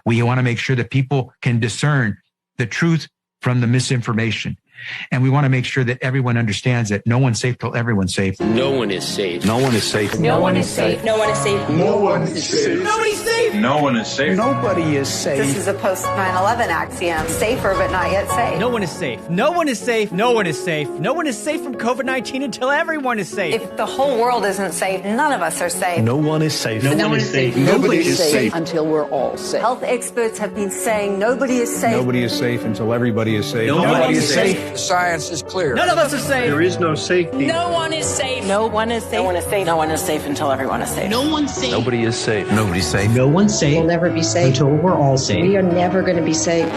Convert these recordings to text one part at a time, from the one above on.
We want to make sure that people can discern the truth from the misinformation. And we want to make sure that everyone understands that no one's safe till everyone's safe. No one is safe. No one is safe. No one is safe. No one is safe. No one is safe. Nobody's safe. No one is safe. Nobody is safe. This is a post 9/11 axiom. Safer, but not yet safe. No one is safe. No one is safe. No one is safe. No one is safe from COVID-19 until everyone is safe. If the whole world isn't safe, none of us are safe. No one is safe. No one is safe. Nobody is safe until we're all safe. Health experts have been saying nobody is safe. Nobody is safe until everybody is safe. Nobody is safe. The science is clear. None of us are safe. There is no safety. No one is safe. No one is safe. No one is safe. No one is safe until everyone is safe. No one's safe. Nobody is safe. Nobody's safe. No one's safe. We'll never be safe until we're all safe. We are never going to be safe.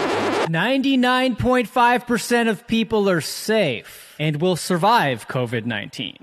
99.5% of people are safe and will survive COVID-19.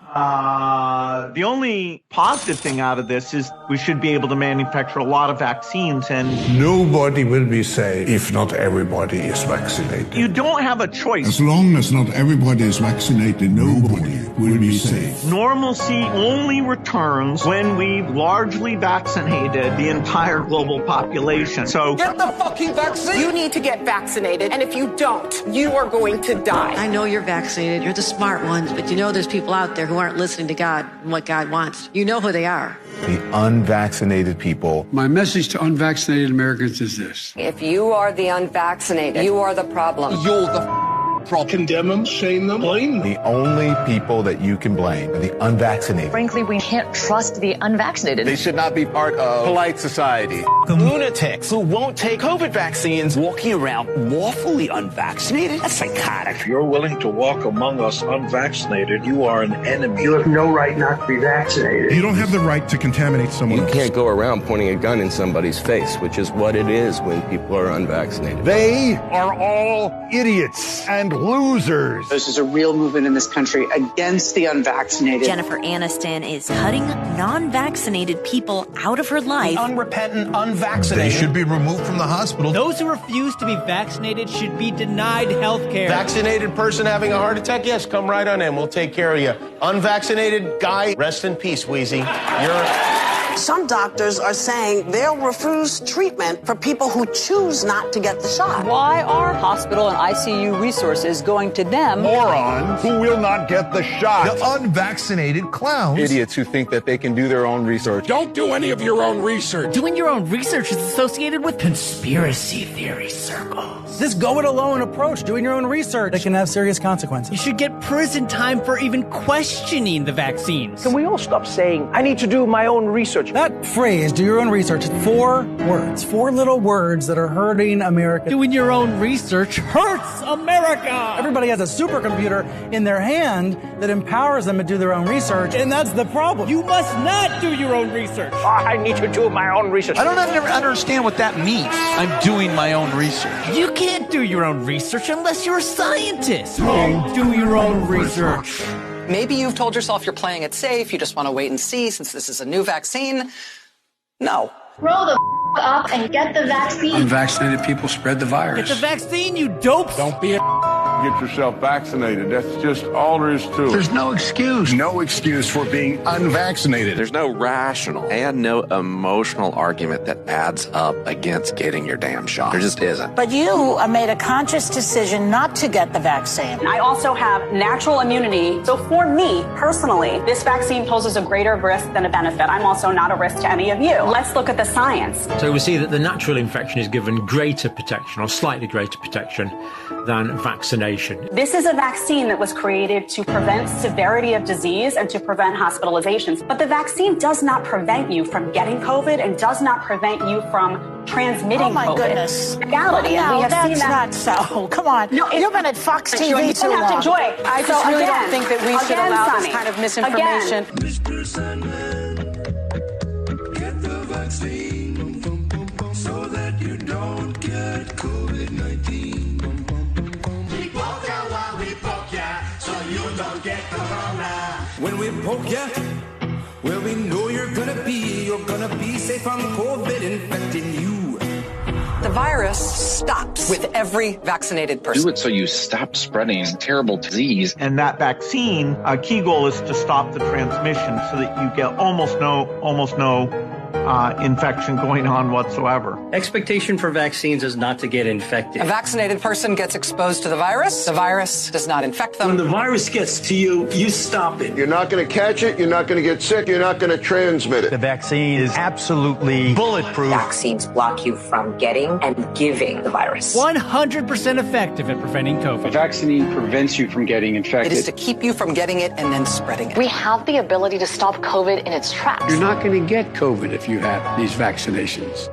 The only positive thing out of this is we should be able to manufacture a lot of vaccines, and Nobody will be safe if not everybody is vaccinated. you don't have a choice. As long as not everybody is vaccinated, nobody will be safe. Normalcy only returns when we've largely vaccinated the entire global population. So Get the fucking vaccine! You need to get vaccinated, and if you don't, you are going to die. I know you're vaccinated. You're the smart ones, but you know there's people out there who aren't listening to God and what God wants. You know who they are. The unvaccinated people. My message to unvaccinated Americans is this. If you are the unvaccinated, you are the problem. You're the problem. Condemn them, shame them, blame them. The only people that you can blame are the unvaccinated. Frankly, we can't trust the unvaccinated. They should not be part of polite society. Lunatics who won't take COVID vaccines walking around lawfully unvaccinated? That's psychotic. If you're willing to walk among us unvaccinated, you are an enemy. you have no right not to be vaccinated. You don't have the right to contaminate someone else. You can't go around pointing a gun in somebody's face, which is what it is when people are unvaccinated. They are all idiots and losers. This is a real movement in this country against the unvaccinated. Jennifer Aniston is cutting non-vaccinated people out of her life. Unrepentant, unvaccinated. They should be removed from the hospital. Those who refuse to be vaccinated should be denied health care. Vaccinated person having a heart attack? Yes, come right on in. We'll take care of you. Unvaccinated guy, rest in peace, Wheezy. Some doctors are saying they'll refuse treatment for people who choose not to get the shot. Why are hospital and ICU resources going to them? Morons who will not get the shot. The unvaccinated clowns. Idiots who think that they can do their own research. Don't do any of your own research. Doing your own research is associated with conspiracy theory circles. This go-it-alone approach, doing your own research, it can have serious consequences. You should get prison time for even questioning the vaccines. Can we all stop saying, I need to do my own research? That phrase, do your own research, 4 words, 4 little words that are hurting America. Doing your own research hurts America. Everybody has a supercomputer in their hand that empowers them to do their own research, and that's the problem. You must not do your own research. I need to do my own research. I don't understand what that means. I'm doing my own research. You can't do your own research unless you're a scientist. Do your own research. Maybe you've told yourself you're playing it safe. You just want to wait and see since this is a new vaccine. No. Grow the up and get the vaccine. Unvaccinated people spread the virus. Get the vaccine, you dopes. Don't be a get yourself vaccinated. That's just all there is to it. There's no excuse. No excuse for being unvaccinated. There's no rational and no emotional argument that adds up against getting your damn shot. There just isn't. But you made a conscious decision not to get the vaccine. I also have natural immunity. So for me, personally, this vaccine poses a greater risk than a benefit. I'm also not a risk to any of you. Let's look at the science. So we see that the natural infection is given greater protection or slightly greater protection than vaccination. This is a vaccine that was created to prevent severity of disease and to prevent hospitalizations. But the vaccine does not prevent you from getting COVID and does not prevent you from transmitting COVID. Oh my goodness. Reality, and we have seen that. That's not so. Come on. No, You've been at Fox TV you too don't have to long. enjoy. I just really don't think that we should allow this kind of misinformation. Mr. Sandman, get the vaccine so that you don't get COVID-19. We poke ya while we poke ya, so you don't get corona. When we poke ya, well, we know you're gonna be safe from COVID infecting you. The virus stops with every vaccinated person. Do it so you stop spreading terrible disease. And that vaccine, key goal is to stop the transmission so that you get almost no infection going on whatsoever. Expectation for vaccines is not to get infected. A vaccinated person gets exposed to the virus does not infect them. When the virus gets to you, you stop it. You're not going to catch it, you're not going to get sick, you're not going to transmit it. The vaccine is absolutely bulletproof. Vaccines block you from getting and giving the virus. 100% effective at preventing COVID. A vaccine prevents you from getting infected. It is to keep you from getting it and then spreading it. We have the ability to stop COVID in its tracks. You're not going to get COVID if you have these vaccinations.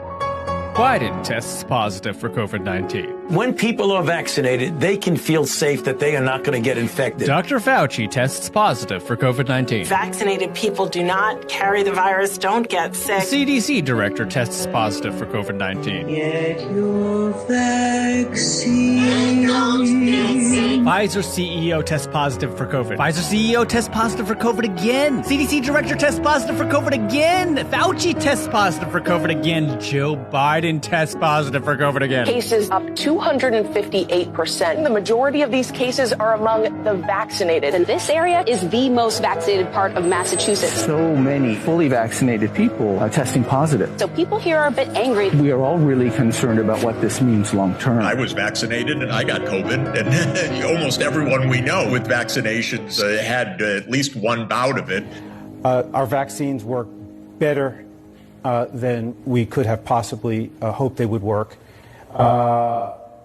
Biden tests positive for COVID-19. When people are vaccinated, they can feel safe that they are not going to get infected. Dr. Fauci tests positive for COVID-19. Vaccinated people do not carry the virus, don't get sick. The CDC director tests positive for COVID-19. Get your vaccine. Pfizer CEO tests positive for COVID. Pfizer CEO tests positive for COVID again. CDC director tests positive for COVID again. Fauci tests positive for COVID again. Joe Biden tests positive for COVID again. Cases up 258%. The majority of these cases are among the vaccinated. And this area is the most vaccinated part of Massachusetts. So many fully vaccinated people are testing positive. So people here are a bit angry. We are all really concerned about what this means long term. I was vaccinated and I got COVID, and almost everyone we know with vaccinations had at least one bout of it. Our vaccines work better than we could have possibly hoped they would work.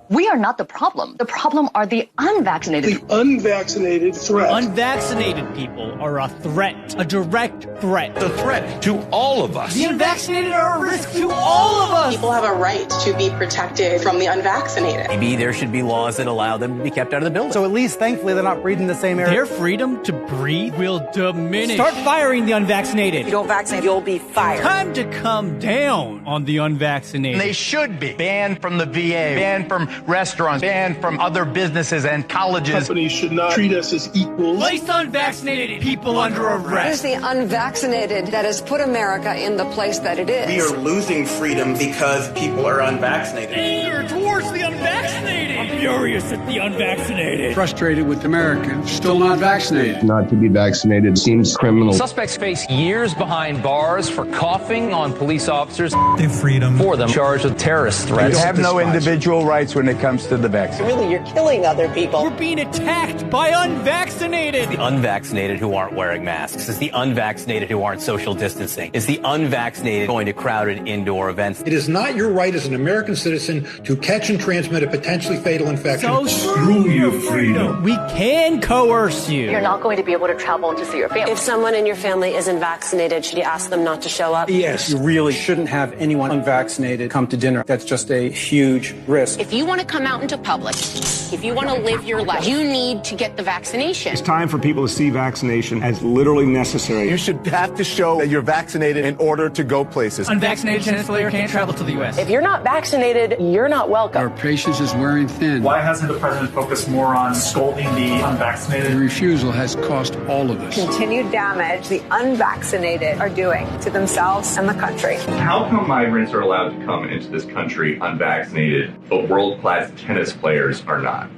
We are not the problem. The problem are the unvaccinated. The unvaccinated threat. Unvaccinated people are a threat, a direct threat. The threat to all of us. The unvaccinated are a risk to all of us. People have a right to be protected from the unvaccinated. Maybe there should be laws that allow them to be kept out of the building. So at least, thankfully, they're not breathing the same air. Their freedom to breathe will diminish. Start firing the unvaccinated. If you don't vaccinate, you'll be fired. Time to come down on the unvaccinated. They should be banned from the VA, banned from restaurants, banned from other businesses and colleges. Companies should not treat us as equals. Place unvaccinated people under arrest. It is the unvaccinated that has put America in the place that it is. We are losing freedom because people are unvaccinated. Anger towards the unvaccinated. I'm furious at the unvaccinated. Frustrated with Americans still not vaccinated. Not to be vaccinated seems criminal. Suspects face years behind bars for coughing on police officers. Their freedom. For them charged with terrorist threats. You have no individual rights when it comes to the vaccine. Really, you're killing other people. We're being attacked by unvaccinated. The unvaccinated who aren't wearing masks. It's the unvaccinated who aren't social distancing. It's the unvaccinated going to crowded indoor events. It is not your right as an American citizen to catch and transmit a potentially fatal infection. So screw your freedom. We can coerce you. You're not going to be able to travel to see your family. If someone in your family isn't vaccinated, should you ask them not to show up? Yes. You really shouldn't have anyone unvaccinated come to dinner. That's just a huge risk. If you want to come out into public, if you want to live your life, you need to get the vaccination. It's time for people to see vaccination as literally necessary. You should have to show that you're vaccinated in order to go places. Unvaccinated tennis player can't travel to the U.S. If you're not vaccinated, you're not welcome. Our patience is wearing thin. Why hasn't the president focused more on scolding the unvaccinated? The refusal has cost all of us. Continued damage the unvaccinated are doing to themselves and the country. How come migrants are allowed to come into this country unvaccinated, but world-class tennis players are not?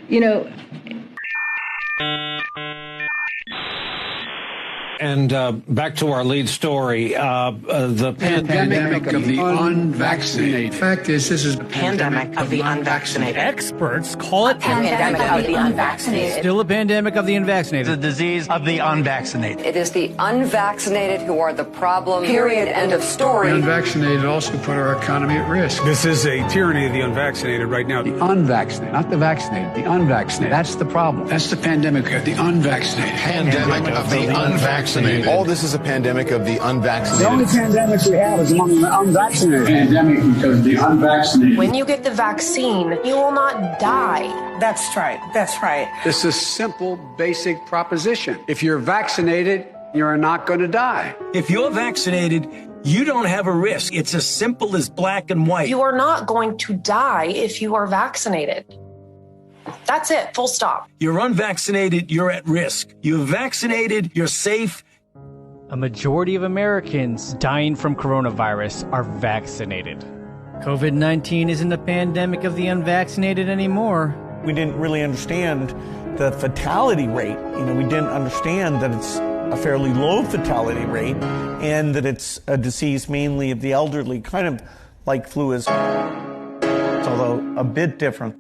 You know. And back to our lead story, the pandemic of the unvaccinated. Fact is, this is a pandemic of the unvaccinated. Experts call it pandemic of the unvaccinated. Still a pandemic of the unvaccinated. The disease of the unvaccinated. It is the unvaccinated who are the problem. Period. End of story. The unvaccinated also put our economy at risk. This is a tyranny of the unvaccinated right now. The unvaccinated, not the vaccinated, the unvaccinated. That's the problem. That's the pandemic of the unvaccinated. Pandemic of the unvaccinated. All this is a pandemic of the unvaccinated. The only pandemic we have is among the unvaccinated. Pandemic because of the unvaccinated. When you get the vaccine, you will not die. That's right. That's right. This is a simple, basic proposition. If you're vaccinated, you're not going to die. If you're vaccinated, you don't have a risk. It's as simple as black and white. You are not going to die if you are vaccinated. That's it. Full stop. You're unvaccinated, you're at risk. You're vaccinated, you're safe. A majority of Americans dying from coronavirus are vaccinated. COVID-19 isn't a pandemic of the unvaccinated anymore. We didn't really understand the fatality rate. We didn't understand that it's a fairly low fatality rate, and that it's a disease mainly of the elderly, kind of like flu is, although a bit different.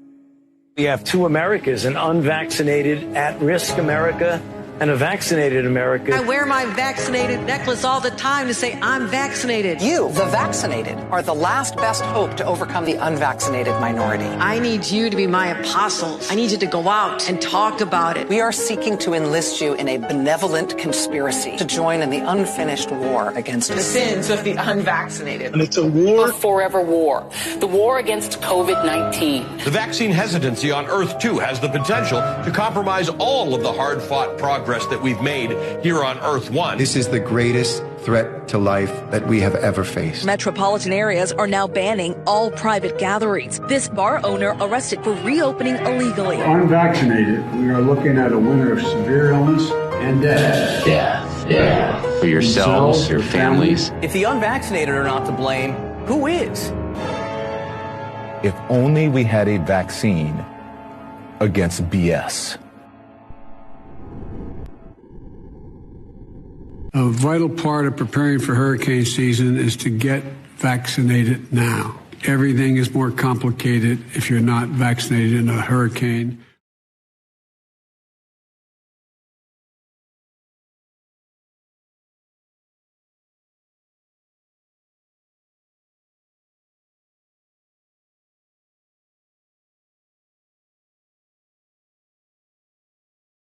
We have two Americas, an unvaccinated, at-risk America and a vaccinated America. I wear my vaccinated necklace all the time to say I'm vaccinated. You, the vaccinated, are the last best hope to overcome the unvaccinated minority. I need you to be my apostles. I need you to go out and talk about it. We are seeking to enlist you in a benevolent conspiracy to join in the unfinished war against the sins of the unvaccinated. And it's a war. A forever war. The war against COVID-19. The vaccine hesitancy on Earth, too, has the potential to compromise all of the hard-fought progress that we've made here on Earth 1. This is the greatest threat to life that we have ever faced. Metropolitan areas are now banning all private gatherings. This bar owner arrested for reopening illegally. For unvaccinated, we are looking at a winter of severe illness and death. Death. For yourselves, your families. If the unvaccinated are not to blame, who is? If only we had a vaccine against BS. A vital part of preparing for hurricane season is to get vaccinated now. Everything is more complicated if you're not vaccinated in a hurricane.